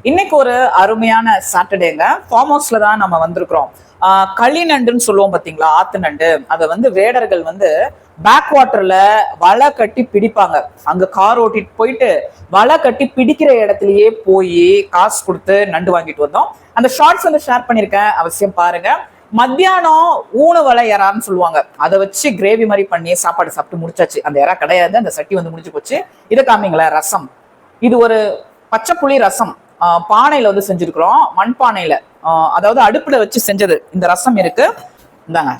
இன்னைக்கு ஒரு அருமையான சாட்டர்டேங்க. ஃபார்ம் ஹவுஸ்ல தான் நம்ம வந்திருக்கிறோம். களி நண்டுன்னு சொல்லுவோம் பாத்தீங்களா, ஆத்து நண்டு. அதை வந்து வேடர்கள் வந்து பேக் வாட்டர்ல வலை கட்டி பிடிப்பாங்க. அங்க கார் ஓட்டிட்டு போயிட்டு வலை கட்டி பிடிக்கிற இடத்துலயே போய் காசு கொடுத்து நண்டு வாங்கிட்டு வந்தோம். அந்த ஷார்ட்ஸ் வந்து ஷேர் பண்ணிருக்கேன், அவசியம் பாருங்க. மத்தியானம் ஊன வலை எறான்னு சொல்லுவாங்க, அதை வச்சு கிரேவி மாதிரி பண்ணி சாப்பாடு சாப்பிட்டு முடிச்சாச்சு. அந்த எறா கிடையாது, அந்த சட்டி வந்து முடிஞ்சு போச்சு. இதை காமிங்களேன், ரசம். இது ஒரு பச்சை புளி ரசம். பானையில வந்து செஞ்சிருக்கிறோம், மண்பானையில. அதாவது அடுப்புல வச்சு செஞ்சது. இந்த ரசம் இருக்கு, இந்தாங்க.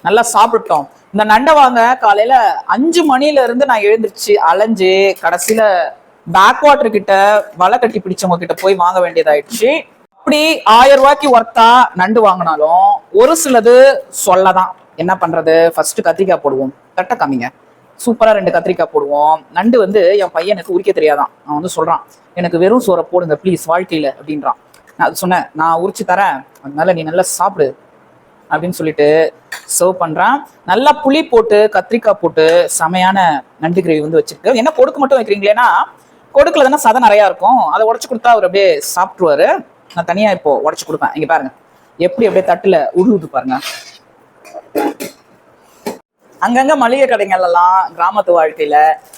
நல்லா சாப்பிட்டோம். இந்த நண்டை வாங்க காலையில 5 மணில இருந்து நான் எழுந்திருச்சு அலைஞ்சு கடைசியில பேக் வாட்டர் கிட்ட வலை கட்டி பிடிச்சவங்க கிட்ட போய் வாங்க வேண்டியதாயிடுச்சு. அப்படி 1000 ரூபாய்க்கு ஒர்த்தா நண்டு வாங்கினாலும் ஒரு சிலது சொல்லதான். என்ன பண்றது, ஃபர்ஸ்ட் கத்திரிக்காய் போடுவோம். தட்டை காமிங்க. சூப்பரா 2 கத்திரிக்காய் போடுவோம். நண்டு வந்து என் பையனுக்கு உரிக்க தெரியாதான். அவன் வந்து சொல்றான், எனக்கு வெறும் சோறை போடுங்க ப்ளீஸ் வாழ்க்கையில அப்படின்றான். நான் அது சொன்னேன், நான் உரிச்சு தரேன், அதனால நீ நல்லா சாப்பிடு அப்படின்னு சொல்லிட்டு சர்வ் பண்றான். நல்லா புளி போட்டு கத்திரிக்காய் போட்டு செமையான நண்டு கிரேவி வந்து வச்சிருக்கு. என்ன கொடுக்கு மட்டும் வைக்கிறீங்களேன்னா, கொடுக்குல தானே சதை நிறையா இருக்கும், அதை உடச்சு கொடுத்தா அவர் அப்படியே சாப்பிட்டுருவாரு. நான் தனியா இப்போ உடச்சு கொடுப்பேன். இங்க பாருங்க எப்படி அப்படியே தட்டுல உழுவுது பாருங்க. அங்கங்க மளிகை கடைகள் எல்லாம் கிராமத்து வாழ்க்கையில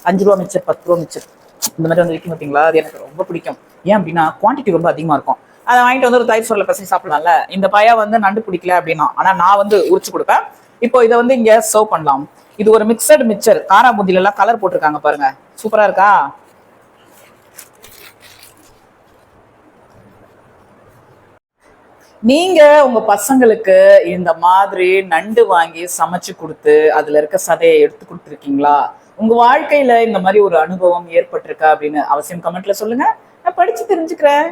5 ரூபா மிச்சர் 10 ரூபா மிச்சர் இந்த மாதிரி வந்து விற்கும் பார்த்தீங்களா, அது எனக்கு ரொம்ப பிடிக்கும். ஏன் அப்படின்னா குவான்டிட்டி ரொம்ப அதிகமா இருக்கும். அதை வாங்கிட்டு வந்து ஒரு தயிர் சோறுல பசங்க சாப்பிடலாம்ல. இந்த பையன் வந்து நண்டு பிடிக்கல அப்படின்னா, ஆனா நான் வந்து உரிச்சு கொடுப்பேன். இப்போ இதை வந்து இங்க சர்வ் பண்ணலாம். இது ஒரு மிக்சட் மிக்சர், காரா பூந்தில எல்லாம் கலர் போட்டிருக்காங்க பாருங்க, சூப்பரா இருக்கா? நீங்க உங்க பசங்களுக்கு இந்த மாதிரி நண்டு வாங்கி சமைச்சு கொடுத்து அதுல இருக்க சதையை எடுத்து கொடுத்துருக்கீங்களா? உங்க வாழ்க்கையில இந்த மாதிரி ஒரு அனுபவம் ஏற்பட்டிருக்கா அப்படின்னு அவசியம் கமெண்ட்ல சொல்லுங்க, நான் படிச்சு தெரிஞ்சுக்கிறேன்.